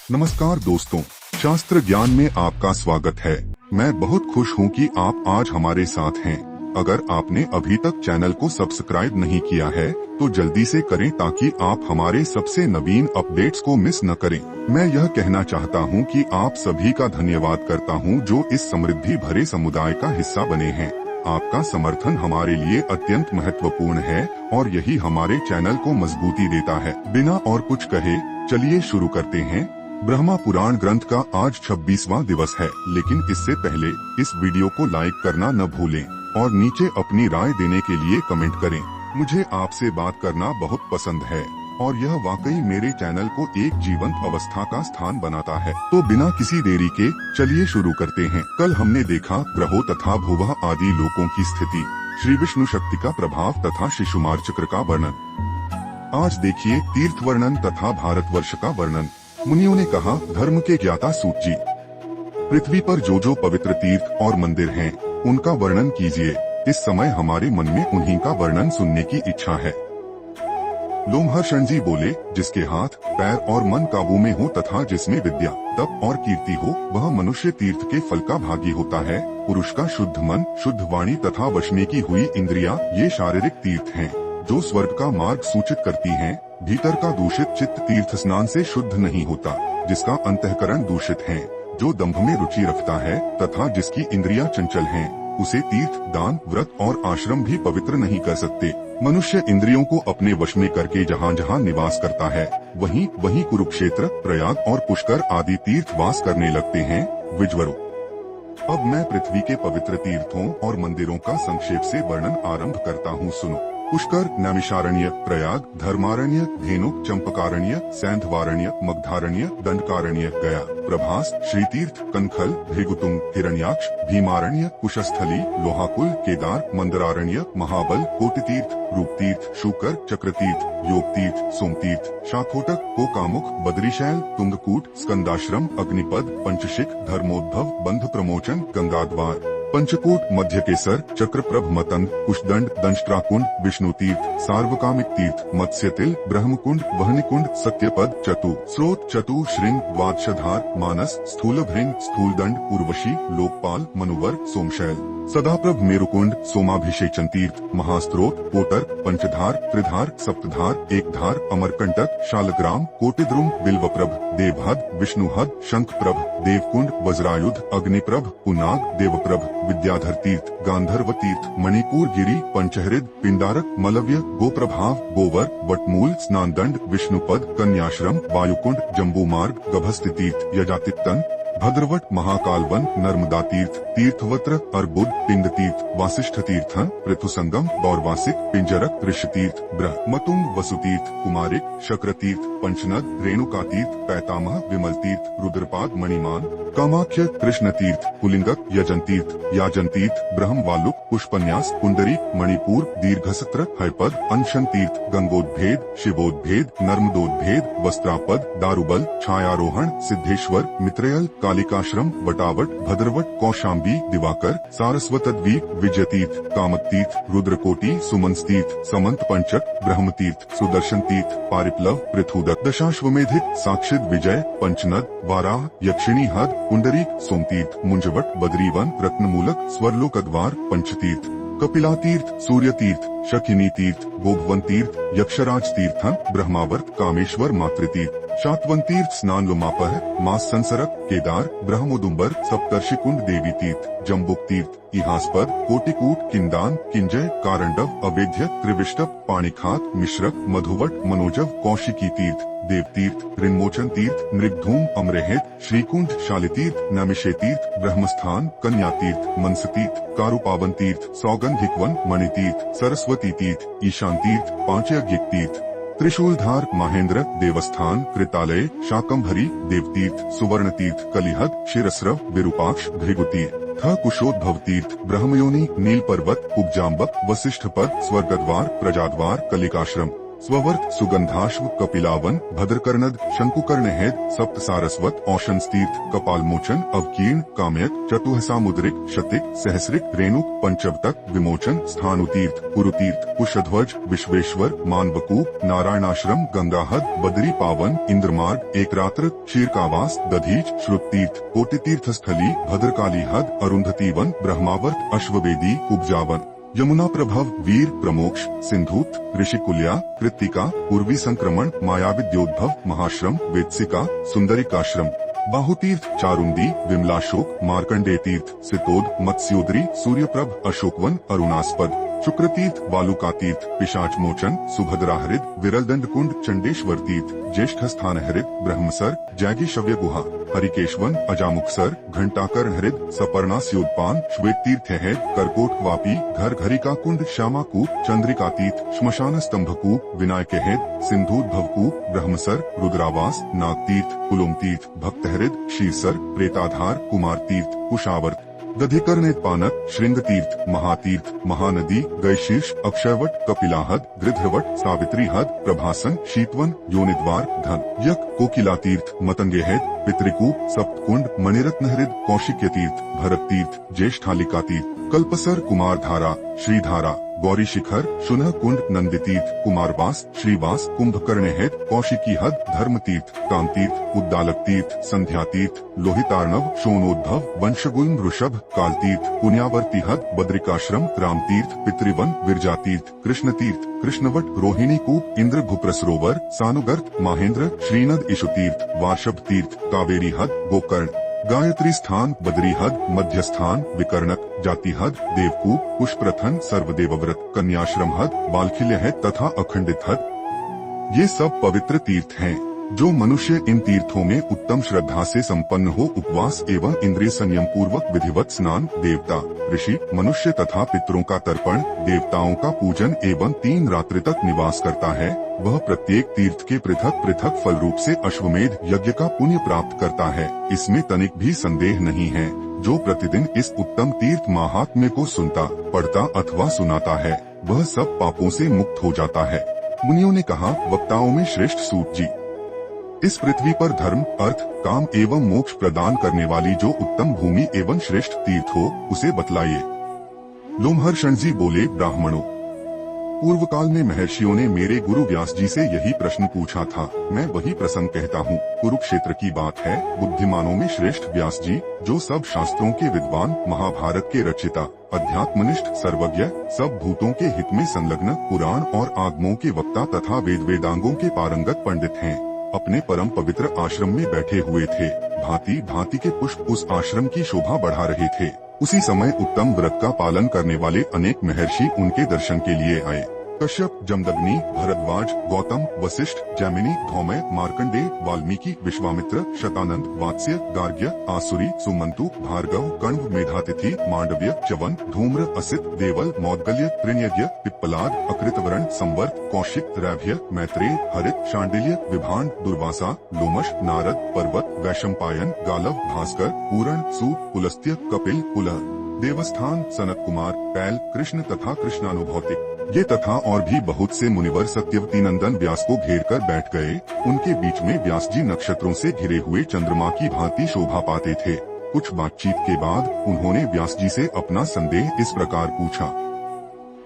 नमस्कार दोस्तों, शास्त्र ज्ञान में आपका स्वागत है। मैं बहुत खुश हूँ कि आप आज हमारे साथ हैं। अगर आपने अभी तक चैनल को सब्सक्राइब नहीं किया है तो जल्दी से करें ताकि आप हमारे सबसे नवीन अपडेट्स को मिस न करें। मैं यह कहना चाहता हूँ कि आप सभी का धन्यवाद करता हूँ जो इस समृद्धि भरे समुदाय का हिस्सा बने हैं। आपका समर्थन हमारे लिए अत्यंत महत्वपूर्ण है और यही हमारे चैनल को मजबूती देता है। बिना और कुछ कहे चलिए शुरू करते हैं। ब्रह्मा पुराण ग्रंथ का आज 26वां दिवस है, लेकिन इससे पहले इस वीडियो को लाइक करना न भूलें और नीचे अपनी राय देने के लिए कमेंट करें। मुझे आपसे बात करना बहुत पसंद है और यह वाकई मेरे चैनल को एक जीवंत अवस्था का स्थान बनाता है। तो बिना किसी देरी के चलिए शुरू करते हैं। कल हमने देखा ग्रहों तथा भुवः आदि लोकों की स्थिति, श्री विष्णु शक्ति का प्रभाव तथा शिशुमार चक्र का वर्णन। आज देखिए तीर्थ वर्णन तथा भारतवर्ष का वर्णन। मुनियों ने कहा, धर्म के ज्ञाता सूत जी, पृथ्वी पर जो जो पवित्र तीर्थ और मंदिर हैं, उनका वर्णन कीजिए। इस समय हमारे मन में उन्हीं का वर्णन सुनने की इच्छा है। लोमहर्षण जी बोले, जिसके हाथ पैर और मन काबू में हो तथा जिसमें विद्या तप और कीर्ति हो, वह मनुष्य तीर्थ के फल का भागी होता है। पुरुष का शुद्ध मन, शुद्ध वाणी तथा वश में की हुई इंद्रियां, ये शारीरिक तीर्थ हैं जो स्वर्ग का मार्ग सूचित करती हैं। भीतर का दूषित चित्त तीर्थ स्नान से शुद्ध नहीं होता। जिसका अंतःकरण दूषित है, जो दंभ में रुचि रखता है तथा जिसकी इंद्रियां चंचल हैं, उसे तीर्थ, दान, व्रत और आश्रम भी पवित्र नहीं कर सकते। मनुष्य इंद्रियों को अपने वश में करके जहाँ जहाँ निवास करता है, वहीं वहीं कुरुक्षेत्र, प्रयाग और पुष्कर आदि तीर्थ वास करने लगते हैं। विज्वरों, अब मैं पृथ्वी के पवित्र तीर्थों और मंदिरों का संक्षेप से वर्णन आरंभ करता हूँ, सुनो। पुष्कर, नैमिषारण्य, प्रयाग, धर्मारण्य, धेनुक, चंपकारण्य, सैंधवारण्य, मगधारण्य, दंडकारण्य, गया, प्रभास, श्रीतीर्थ, कनखल, भृगुतुंग, हिरण्याक्ष, भीमारण्य, कुशस्थली, लोहाकुल, केदार, मंदरारण्य, महाबल, कोटितीर्थ, रूपतीर्थ, शुकर, चक्रतीर्थ, योगतीर्थ, सोमतीर्थ, शाखोटक, कोकामुख, बद्रीशैल, तुंगकूट, स्कंदाश्रम, अग्निपद, पंचशिख, धर्मोद्भव, बंध प्रमोचन, गंगाद्वार, पंचकूट, मध्यकेसर, चक्रप्रभ, मतंग, कुशदंड, दंष्ट्राकुंड, विष्णुतीर्थ, सार्वकामिक तीर्थ, मत्स्यतिल, ब्रह्मकुंड, वहनिकुंड, सत्यपद, चतु, स्रोत, चतु, श्रृंग, द्वादशधार, मानस, स्थूलभृंग, स्थूलदंड, उर्वशी, लोकपाल, मनुवर, सोमशैल, सदाप्रभ, मेरुकुंड, सोमाभिषेचन तीर्थ, महास्त्रोत, कोटर, पंचधार, त्रिधार, सप्तधार, एकधार, अमरकंटक, शालग्राम, कोटिद्रुम, बिल्वप्रभ, देवहद, विष्णुहद, शंखप्रभ, देवकुंड, वज्रायुध, अग्निप्रभ, पुनाग, देवप्रभ, विद्याधर तीर्थ, गांधर्व तीर्थ, मणिपुर गिरी, पंचहृद, पिंडारक, मलव्य, गोप्रभाव, गोवर, वटमूल, स्नानदंड, विष्णुपद, कन्याश्रम, वायुकुंड, जम्बूमार्ग, गभस्ति तीर्थ, यजातितन, भद्रवट, महाकालवन, नर्मदा तीर्थ, तीर्थवत्र, अर्बुद, पिंड तीर्थ, वासिष्ठ तीर्थ, पृथुसंगम, दौर्वासिक, पिंजरक, ऋषितीर्थ, ब्रह्मतुंग, वसुतीर्थ, कुमारिक, शक्रतीर्थ, पंचनद, रेणुका तीर्थ, पैतामह, विमल तीर्थ, रुद्रपाद, मणिमान, कामाख्य, कृष्ण तीर्थ, कुलिंगक, यजन तीर्थ, याजन तीर्थ, ब्रह्म वालुक, पुष्पन्यास, पुंडरीक, मणिपुर, दीर्घसत्र, हयपद, अनशन तीर्थ, गंगोद्भेद, शिवोद्भेद, नर्मदोद्भेद, वस्त्रापद, दारुबल, छायारोहण, सिद्धेश्वर, मित्रयल, कालिकाश्रम, वटावट, भद्रवट, कौशाम्बी, दिवाकर, सारस्वतद्वीप, विजयतीर्थ, कामतीर्थ, रुद्रकोटि, सुमंस तीर्थ, समंत पंचक, ब्रह्मतीर्थ, सुदर्शन तीर्थ, पारिप्लव, पृथुदक, दशाश्वमेधिक, साक्षिद, विजय, पंचनद, वाराह, यक्षिणी हद, पुंडरीक, सोमतीर्थ, मुंजवट, बद्रीवन, रत्नमूलक, स्वर्लोकद्वार, पंचतीर्थ, कपिला तीर्थ, सूर्य तीर्थ, शकिनी तीर्थ, गोभवन तीर्थ, यक्षराज तीर्थ, ब्रह्मावर्त, कामेश्वर, मातृतीर्थ, शातवन तीर्थ, स्नान लोमापह, मास संसरक, केदार, ब्रह्मोदुम्बर, सप्तर्षिकुंड, देवी तीर्थ, जम्बुक तीर्थ, इहास्पद, कोटिकूट, किंदान, किंजय, कारंडव, अवेध्य, त्रिविष्टप, पाणिखात, मिश्रक, मधुवट, मनोजव, कौशिकी तीर्थ, देवतीर्थ, ऋन्मोचन तीर्थ, नृगधूम, अमृहेत, श्रीकुंड, शालितीर्थ, नैमिषेतीर्थ, ब्रह्मस्थान, कन्यातीर्थ, मनसतीर्थ, कारुपावन तीर्थ, सौगंधिकवन, मणितीर्थ, सरस्वती तीर्थ, ईशान तीर्थ, पांचयज्ञिक तीर्थ, त्रिशूलधार, महेंद्र, देवस्थान, कृतालय, शाकंभरी, देवतीर्थ, सुवर्ण तीर्थ, कलिहद, शिरस्रव, विरूपाक्ष, भृगुतीर्थ, कुशोद्भव तीर्थ, ब्रह्मयोनि, नील पर्वत, कुब्जाम्बक, वशिष्ठ पद, स्वर्गद्वार, प्रजाद्वार, कलिकाश्रम, स्ववर्त, सुगंधाश्व, कपिलावन, भद्रकर्णद, शंकुकर्णहेद, सप्त सारस्वत, औशंसतीर्थ, कपालमोचन, अवकीर्ण, काम्यक, चतुःसामुद्रिक, शतिक, सहस्रिक, रेणुक, पंचवतक, विमोचन, स्थानुतीर्थ, कुरुतीर्थ, कुशध्वज, विश्वेश्वर, मानवकूप, नारायणाश्रम, गंगाहद, बद्री पावन, इंद्रमार्ग, एकरात्र, क्षीरकावास, दधीच, श्रुततीर्थ, कोटितीर्थ स्थली, भद्रकाली हद, अरुंधतीवन, ब्रह्मावर्त, अश्ववेदी, कुब्जावन, यमुना प्रभव, वीर, प्रमोक्ष, सिंधूत, ऋषिकुल्या, कृत्तिका, पूर्वी संक्रमण, मायाविद्योद्भव, महाश्रम, वेत्सिका, सुंदरिकाश्रम, बाहुतीर्थ, चारुंदी, विमलाशोक, मार्कंडेय तीर्थ, सितोद, मत्स्योदरी, सूर्यप्रभ, अशोकवन, अरुणास्पद, शुक्रतीर्थ, वालुकातीर्थ, पिशाचमोचन, सुभद्राहृद, विरलदंड कुंड, चंडेश्वर तीर्थ, ज्येष्ठ स्थान हृद, ब्रह्मसर, जैगी शव्य गुहा, हरिकेशवन, अजामुखसर, घंटाकर्ण हृद, सपर्णास्योदपान, श्वेत तीर्थ है, करकोट वापी, घर घरिका कुंड, श्यामाकूप, चंद्रिकातीर्थ, श्मशान स्तंभकूप, विनायक हृद, सिंधूद्भवकूप, ब्रह्मसर, रुद्रावास, नागतीर्थ, कुलुम तीर्थ, भक्त हृद, शीर्सर, प्रेताधार, कुमार तीर्थ, कुशावर्त, दधिकर्णेत्पानक, श्रृंग तीर्थ, महातीर्थ, महानदी, गयशीर्ष, अक्षयवट, कपिलाहद, गृध्रवट, सावित्री हद, प्रभासन, शीतवन, योनिद्वार, धन, यक, कोकिला तीर्थ, मतंगेहद, पितृकूप, सप्तकुंड, मणिरत्न हृद, कौशिक्य तीर्थ, भरत तीर्थ, ज्येष्ठालिका तीर्थ, कल्पसर, कुमारधारा, श्रीधारा, गौरी शिखर, शुनह कुंड, नंदितीर्थ, कुमारवास, श्रीवास, कुंभकर्ण हेत, कौशिकी हद, धर्मतीर्थ, कामतीर्थ, उद्दालक तीर्थ, संध्या तीर्थ, लोहितार्णव, शोणोद्भव, वंशगुल्म, ऋषभ, कालतीर्थ, पुण्यावर्ती हद, बद्रिकाश्रम, रामतीर्थ, पितृवन, विरजातीर्थ, कृष्णतीर्थ, कृष्णवट, रोहिणी कूप, इंद्र भूप्र सरोवर, सानुगर्त, माहेंद्र, श्रीनद, इशुतीर्थ, वार्षभ तीर्थ, कावेरी हद, गोकर्ण, गायत्री स्थान, बद्री हद, मध्य स्थान, विकर्णक, जाति हद, देवकूप, पुष्प्रथन, सर्वदेवव्रत, कन्याश्रम हद, बालखिल्य है तथा अखंडित हद। ये सब पवित्र तीर्थ हैं। जो मनुष्य इन तीर्थों में उत्तम श्रद्धा से संपन्न हो, उपवास एवं इंद्रिय संयम पूर्वक विधिवत स्नान, देवता, ऋषि, मनुष्य तथा पितरों का तर्पण, देवताओं का पूजन एवं 3 रात्रि तक निवास करता है, वह प्रत्येक तीर्थ के पृथक पृथक फल रूप से अश्वमेध यज्ञ का पुण्य प्राप्त करता है। इसमें तनिक भी संदेह नहीं है। जो प्रतिदिन इस उत्तम तीर्थ महात्म्य को सुनता, पढ़ता अथवा सुनाता है, वह सब पापों से मुक्त हो जाता है। मुनियों ने कहा, वक्ताओं में श्रेष्ठ सूत जी, इस पृथ्वी पर धर्म, अर्थ, काम एवं मोक्ष प्रदान करने वाली जो उत्तम भूमि एवं श्रेष्ठ तीर्थ हो, उसे बतलाइए। लोमहर्षण जी बोले, ब्राह्मणों, पूर्व काल में महर्षियों ने मेरे गुरु व्यास जी से यही प्रश्न पूछा था। मैं वही प्रसंग कहता हूँ। कुरुक्षेत्र की बात है। बुद्धिमानों में श्रेष्ठ व्यास जी, जो सब शास्त्रों के विद्वान, महाभारत के रचिता, अध्यात्मनिष्ठ, सर्वज्ञ, सब भूतों के हित में संलग्न, पुराण और आगमों के वक्ता तथा वेद वेदांगों के पारंगत पंडित हैं, अपने परम पवित्र आश्रम में बैठे हुए थे। भांति भांति के पुष्प उस आश्रम की शोभा बढ़ा रहे थे। उसी समय उत्तम व्रत का पालन करने वाले अनेक महर्षि उनके दर्शन के लिए आए। कश्यप, जमदग्नि, भरद्वाज, गौतम, वशिष्ठ, जैमिनी, धौमय, मार्कंडेय, वाल्मीकि, विश्वामित्र, शतानंद, वात्स्य, गार्ग्य, आसुरी, सुमंतु, भार्गव, कण्व, मेधातिथि, मांडव्य, च्यवन, धूम्र, असित, देवल, मौद्गल्य, त्रिण्यज्ञ, पिप्पलाद, अकृतवर्ण, संवर्त, कौशिक, रैभ्य, मैत्रेय, हरित, शांडिल्य, विभांड, दुर्वासा, लोमश, नारद, पर्वत, वैशंपायन, गालव, भास्कर, पूरण, सूत, पुलस्त्य, कपिल, पुलह, देवस्थान, सनत कुमार, पैल, कृष्ण तथा कृष्णानुभौतिक, ये तथा और भी बहुत से मुनिवर सत्यवती नंदन व्यास को घेर कर बैठ गए। उनके बीच में व्यास जी नक्षत्रों से घिरे हुए चंद्रमा की भांति शोभा पाते थे। कुछ बातचीत के बाद उन्होंने व्यास जी से अपना संदेह इस प्रकार पूछा।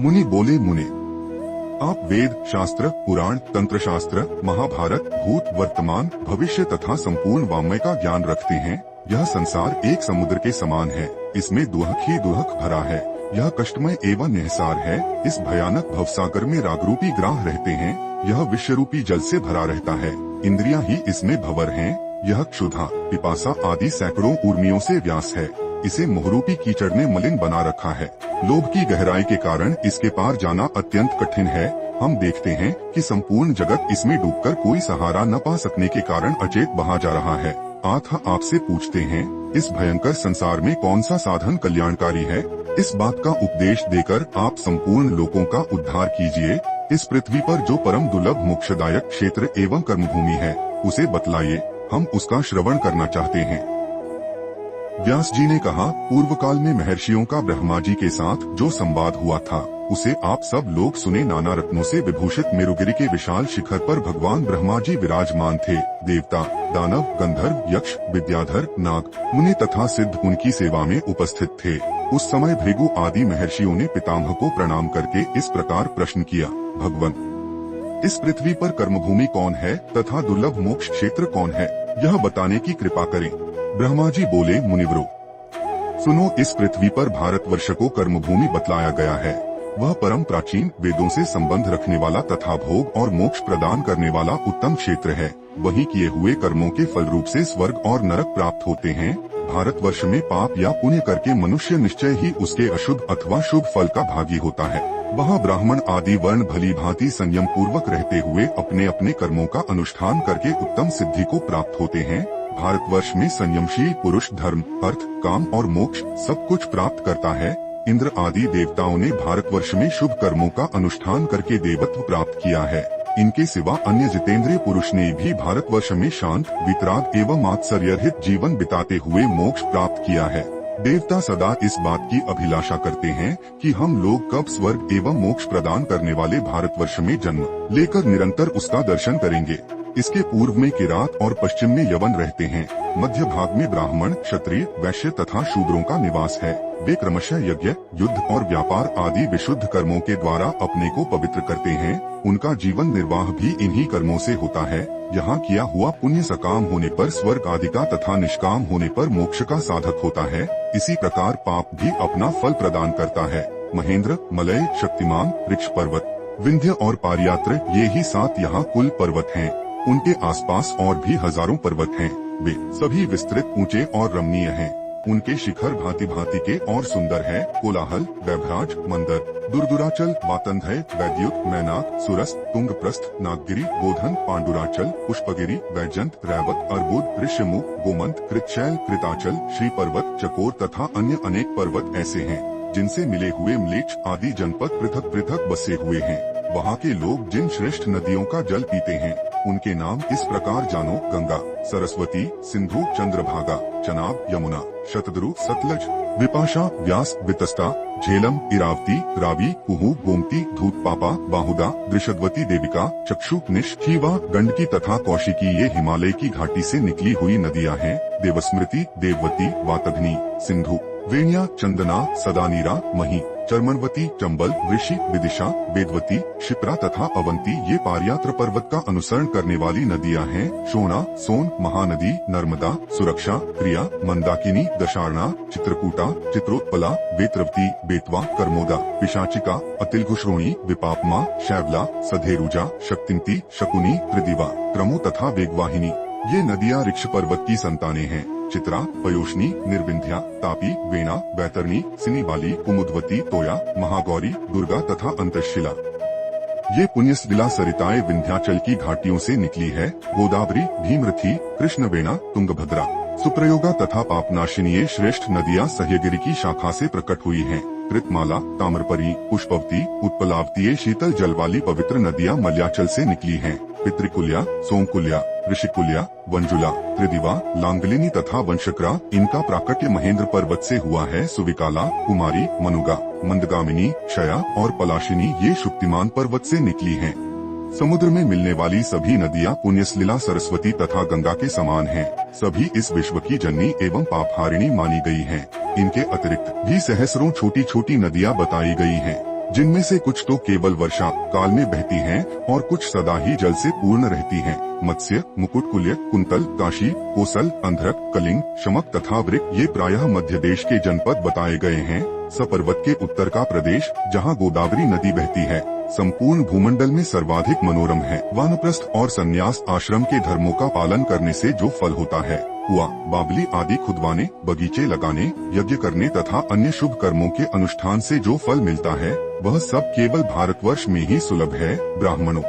मुनि बोले, मुने, आप वेद, शास्त्र, पुराण, तंत्र शास्त्र, महाभारत, भूत, वर्तमान, भविष्य तथा संपूर्ण वाङ्मय का ज्ञान रखते हैं। यह संसार एक समुद्र के समान है। इसमें दुहक ही दुहक भरा है। यह कष्टमय एवं निहसार है। इस भयानक भवसागर में रागरूपी ग्राह रहते हैं। यह विश्वरूपी जल से भरा रहता है। इंद्रियां ही इसमें भंवर हैं। यह क्षुधा, पिपासा आदि सैकड़ों उर्मियों से व्यास है। इसे मोहरूपी कीचड़ ने मलिन बना रखा है। लोभ की गहराई के कारण इसके पार जाना अत्यंत कठिन है। हम देखते हैं कि संपूर्ण जगत इसमें डूबकर कोई सहारा न पा सकने के कारण अचेत बहा जा रहा है। आपसे पूछते हैं, इस भयंकर संसार में कौन सा साधन कल्याणकारी है? इस बात का उपदेश देकर आप संपूर्ण लोगों का उद्धार कीजिए। इस पृथ्वी पर जो परम दुर्लभ मोक्षदायक क्षेत्र एवं कर्मभूमि है, उसे बतलाइए। हम उसका श्रवण करना चाहते हैं। व्यास जी ने कहा, पूर्व काल में महर्षियों का ब्रह्मा जी के साथ जो संवाद हुआ था उसे आप सब लोग सुने। नाना रत्नों से विभूषित मेरुगिरी के विशाल शिखर पर भगवान ब्रह्मा जी विराजमान थे। देवता, दानव, गंधर्व, यक्ष, विद्याधर, नाग, मुनि तथा सिद्ध उनकी सेवा में उपस्थित थे। उस समय भृगु आदि महर्षियों ने पितामह को प्रणाम करके इस प्रकार प्रश्न किया, भगवन, इस पृथ्वी पर कर्मभूमि कौन है तथा दुर्लभ मोक्ष क्षेत्र कौन है, यह बताने की कृपा करें। ब्रह्मा जी बोले, मुनिवरों, सुनो, इस पृथ्वी पर भारतवर्ष को कर्मभूमि बतलाया गया है। वह परम प्राचीन, वेदों से संबंध रखने वाला तथा भोग और मोक्ष प्रदान करने वाला उत्तम क्षेत्र है। वहीं किए हुए कर्मों के फल रूप से स्वर्ग और नरक प्राप्त होते हैं। भारतवर्ष में पाप या पुण्य करके मनुष्य निश्चय ही उसके अशुभ अथवा शुभ फल का भागी होता है। वहाँ ब्राह्मण आदि वर्ण भली भांति संयम पूर्वक रहते हुए अपने अपने कर्मों का अनुष्ठान करके उत्तम सिद्धि को प्राप्त होते हैं। भारतवर्ष में संयमशील पुरुष धर्म, अर्थ, काम और मोक्ष सब कुछ प्राप्त करता है। इंद्र आदि देवताओं ने भारतवर्ष में शुभ कर्मों का अनुष्ठान करके देवत्व प्राप्त किया है। इनके सिवा अन्य जितेंद्रिय पुरुष ने भी भारतवर्ष में शांत, वितराग एवं आत्सर्यरहित जीवन बिताते हुए मोक्ष प्राप्त किया है। देवता सदा इस बात की अभिलाषा करते हैं कि हम लोग कब स्वर्ग एवं मोक्ष प्रदान करने वाले भारतवर्ष में जन्म लेकर निरंतर उसका दर्शन करेंगे। इसके पूर्व में किरात और पश्चिम में यवन रहते हैं। मध्य भाग में ब्राह्मण, क्षत्रिय, वैश्य तथा शूद्रों का निवास है। वे क्रमशः यज्ञ, युद्ध और व्यापार आदि विशुद्ध कर्मों के द्वारा अपने को पवित्र करते हैं। उनका जीवन निर्वाह भी इन्हीं कर्मों से होता है। यहाँ किया हुआ पुण्य सकाम होने पर स्वर्ग आदि का तथा निष्काम होने पर मोक्ष का साधक होता है। इसी प्रकार पाप भी अपना फल प्रदान करता है। महेंद्र, मलय, शक्तिमान, ऋक्ष पर्वत, विंध्य और पारियात्र ये ही 7 यहाँ कुल पर्वत हैं। उनके आसपास और भी हजारों पर्वत हैं। वे सभी विस्तृत, ऊंचे और रमणीय हैं। उनके शिखर भांति भांति के और सुंदर हैं। कोलाहल, वैभराज, मंदर, दुर्दुराचल, वातंधय, वैद्युत, मैनाक, सुरस, तुंगप्रस्थ, नागगिरी, गोधन, पांडुराचल, पुष्पगिरी, वैजंत, रैवत, अर्बुद, ऋष्यमुख, गोमंत, कृतशैल, कृताचल, श्री पर्वत, चकोर तथा अन्य अनेक पर्वत ऐसे हैं जिनसे मिले हुए म्लेच्छ आदि जनपद पृथक पृथक बसे हुए हैं। वहाँ के लोग जिन श्रेष्ठ नदियों का जल पीते हैं उनके नाम इस प्रकार जानो, गंगा, सरस्वती, सिंधु, चंद्रभागा, चनाब, यमुना, शतद्रु, सतलज, विपाशा, व्यास, वितस्ता, झेलम, इरावती, रावी, कुहू, गोमती, धूतपापा, बाहुदा, दृषद्वती, देविका, चक्षु, निश, खीवा, गंडकी तथा कौशिकी ये हिमालय की घाटी से निकली हुई नदियाँ हैं। देवस्मृति, देववती, वातघ्नी, सिंधु, वेण्या, चंदना, सदानीरा, मही, चर्मनवती, चंबल, ऋषि, विदिशा, वेदवती, क्षिप्रा तथा अवंती ये पारियात्र पर्वत का अनुसरण करने वाली नदियां हैं। शोणा, सोन, महानदी, नर्मदा, सुरक्षा, क्रिया, मंदाकिनी, दशार्णा, चित्रकूटा, चित्रोत्पला, वेत्रवती, बेतवा, कर्मोदा, पिशाचिका, अतिलघुश्रोणी, विपापमा, शैवला, सधेरुजा, शक्तिंती, शकुनी, त्रिदिवा, क्रमो तथा वेगवाहिनी ये नदियां ऋक्ष पर्वत की संतानें हैं। चित्रा, पयोष्णी, निर्विंध्या, तापी, वेणा, वैतरणी, सिनीबाली, कुमुदवती, तोया, महागौरी, दुर्गा तथा अंतशिला ये पुण्यशिला सरिताएं विंध्याचल की घाटियों से निकली है। गोदावरी, भीमरथी, कृष्णवेणा, तुंगभद्रा, सुप्रयोगा तथा पापनाशिनी ये श्रेष्ठ नदियां सह्यगिरी की शाखा से प्रकट हुई हैं। कृतमाला, ताम्रपरी, पुष्पवती, उत्पलावती ये शीतल जल वाली पवित्र नदियां मलयाचल से निकली हैं। पितृकुल्या, सोमकुल्या, ऋषिकुल्या, वंजुला, त्रिदिवा, लांगलिनी तथा वंशक्रा इनका प्राकट्य महेंद्र पर्वत से हुआ है। सुविकाला, कुमारी, मनुगा, मंदगामिनी, क्षया और पलाशिनी ये शुक्तिमान पर्वत से निकली हैं। समुद्र में मिलने वाली सभी नदियां पुण्यसलिला, सरस्वती तथा गंगा के समान हैं। सभी इस विश्व की जननी एवं पापहारिणी मानी गई हैं। इनके अतिरिक्त भी सहस्रों छोटी छोटी नदियां बताई गई हैं, जिनमें से कुछ तो केवल वर्षा काल में बहती हैं और कुछ सदा ही जल से पूर्ण रहती हैं। मत्स्य, मुकुटकुल्य, कुंतल, काशी, कोसल, अंध्रक, कलिंग, शमक तथा वृक ये प्रायः मध्य देश के जनपद बताए गए हैं। सपर्वत के उत्तर का प्रदेश जहाँ गोदावरी नदी बहती है संपूर्ण भूमंडल में सर्वाधिक मनोरम है। वानप्रस्थ और संन्यास आश्रम के धर्मों का पालन करने से जो फल होता है, कुआं, बावली आदि खुदवाने, बगीचे लगाने, यज्ञ करने तथा अन्य शुभ कर्मों के अनुष्ठान से जो फल मिलता है वह सब केवल भारतवर्ष में ही सुलभ है। ब्राह्मणों,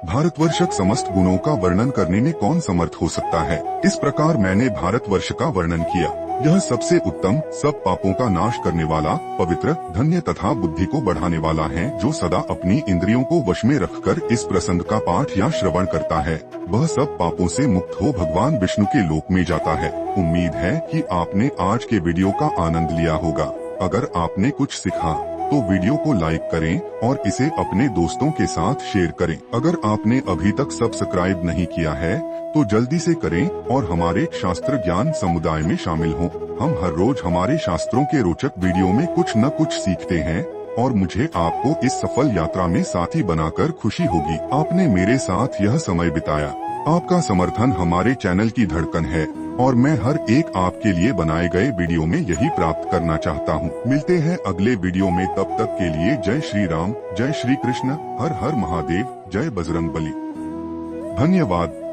भारतवर्षक समस्त गुणों का वर्णन करने में कौन समर्थ हो सकता है। इस प्रकार मैंने भारतवर्ष का वर्णन किया। यह सबसे उत्तम, सब पापों का नाश करने वाला, पवित्र, धन्य तथा बुद्धि को बढ़ाने वाला है। जो सदा अपनी इंद्रियों को वश में रखकर इस प्रसंग का पाठ या श्रवण करता है, वह सब पापों से मुक्त हो भगवान विष्णु के लोक में जाता है। उम्मीद है कि आपने आज के वीडियो का आनंद लिया होगा। अगर आपने कुछ सीखा तो वीडियो को लाइक करें और इसे अपने दोस्तों के साथ शेयर करें। अगर आपने अभी तक सब्सक्राइब नहीं किया है तो जल्दी से करें और हमारे शास्त्र ज्ञान समुदाय में शामिल हों। हम हर रोज हमारे शास्त्रों के रोचक वीडियो में कुछ न कुछ सीखते हैं और मुझे आपको इस सफल यात्रा में साथी बनाकर खुशी होगी। आपने मेरे साथ यह समय बिताया। आपका समर्थन हमारे चैनल की धड़कन है और मैं हर एक आपके लिए बनाए गए वीडियो में यही प्राप्त करना चाहता हूँ। मिलते हैं अगले वीडियो में, तब तक के लिए जय श्री राम, जय श्री कृष्ण, हर हर महादेव, जय बजरंग बली। धन्यवाद।